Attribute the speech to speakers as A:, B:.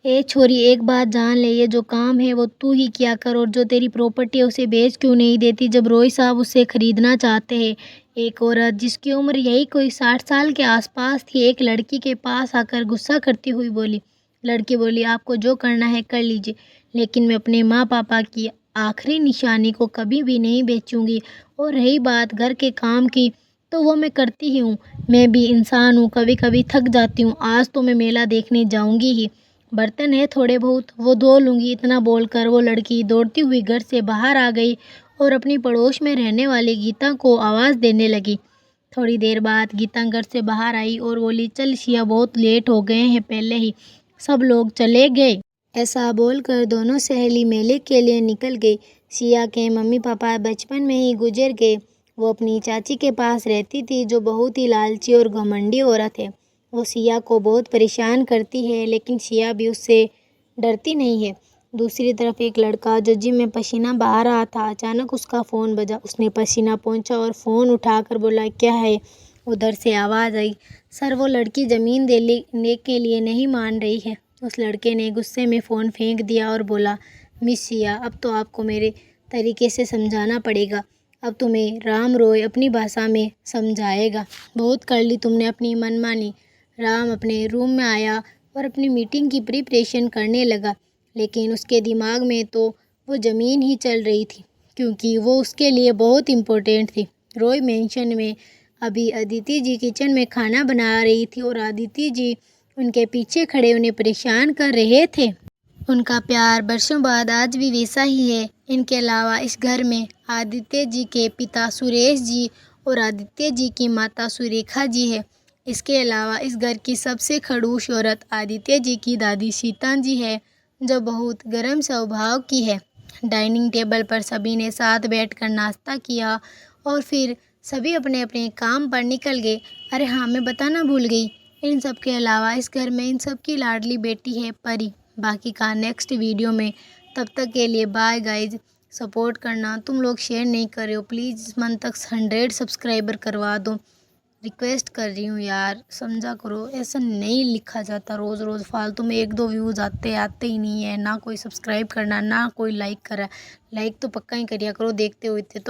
A: ए छोरी, एक बात जान ले, ये जो काम है वो तू ही किया कर, और जो तेरी प्रॉपर्टी है उसे बेच क्यों नहीं देती जब रोई साहब उसे खरीदना चाहते हैं। एक औरत जिसकी उम्र यही कोई 60 साल के आसपास थी, एक लड़की के पास आकर गुस्सा करती हुई बोली। लड़की बोली, आपको जो करना है कर लीजिए, लेकिन मैं अपने माँ पापा की आखिरी निशानी को कभी भी नहीं बेचूंगी। और रही बात घर के काम की, तो वो मैं करती ही हूँ। मैं भी इंसान हूँ, कभी कभी थक जाती हूँ। आज तो मैं मेला देखने जाऊंगी ही। बर्तन है थोड़े बहुत, वो धो लूँगी। इतना बोलकर वो लड़की दौड़ती हुई घर से बाहर आ गई और अपनी पड़ोस में रहने वाली गीता को आवाज़ देने लगी। थोड़ी देर बाद गीता घर से बाहर आई और बोली, चल शिया, बहुत लेट हो गए हैं, पहले ही सब लोग चले गए। ऐसा बोलकर दोनों सहेली मेले के लिए निकल गई। शिया के मम्मी पापा बचपन में ही गुजर गए। वो अपनी चाची के पास रहती थी, जो बहुत ही लालची और घमंडी औरत है। वो सिया को बहुत परेशान करती है, लेकिन सिया भी उससे डरती नहीं है। दूसरी तरफ एक लड़का जो जिम में पसीना बहा रहा था, अचानक उसका फ़ोन बजा। उसने पसीना पोंछा और फ़ोन उठाकर बोला, क्या है? उधर से आवाज़ आई, सर वो लड़की ज़मीन देने के लिए नहीं मान रही है। उस लड़के ने गुस्से में फ़ोन फेंक दिया और बोला, मिस सिया, अब तो आपको मेरे तरीके से समझाना पड़ेगा। अब तुम्हें राम रॉय अपनी भाषा में समझाएगा। बहुत कर ली तुमने अपनी मनमानी। राम अपने रूम में आया और अपनी मीटिंग की प्रिपरेशन करने लगा, लेकिन उसके दिमाग में तो वो ज़मीन ही चल रही थी, क्योंकि वो उसके लिए बहुत इम्पोर्टेंट थी। रॉय मेंशन में अभी अदिति जी किचन में खाना बना रही थी और अदिति जी उनके पीछे खड़े उन्हें परेशान कर रहे थे। उनका प्यार बरसों बाद आज भी वैसा ही है। इनके अलावा इस घर में आदित्य जी के पिता सुरेश जी और आदित्य जी की माता सुरेखा जी है। इसके अलावा इस घर की सबसे खड़ूस औरत आदित्य जी की दादी सीता जी है, जो बहुत गर्म स्वभाव की है। डाइनिंग टेबल पर सभी ने साथ बैठकर नाश्ता किया और फिर सभी अपने अपने काम पर निकल गए। अरे हाँ, मैं बताना भूल गई, इन सब के अलावा इस घर में इन सब की लाडली बेटी है परी। बाकी का नेक्स्ट वीडियो में। तब तक के लिए बाय गाइज। सपोर्ट करना, तुम लोग शेयर नहीं कर रहे हो, प्लीज़ इस मंथ तक 100 सब्सक्राइबर करवा दो। रिक्वेस्ट कर रही हूँ यार, समझा करो, ऐसा नहीं लिखा जाता। रोज़ रोज़ फालतू में 1-2 व्यूज़ आते आते ही नहीं है। ना कोई सब्सक्राइब करना, ना कोई लाइक करा। लाइक तो पक्का ही करिया करो, देखते हो इतने तो।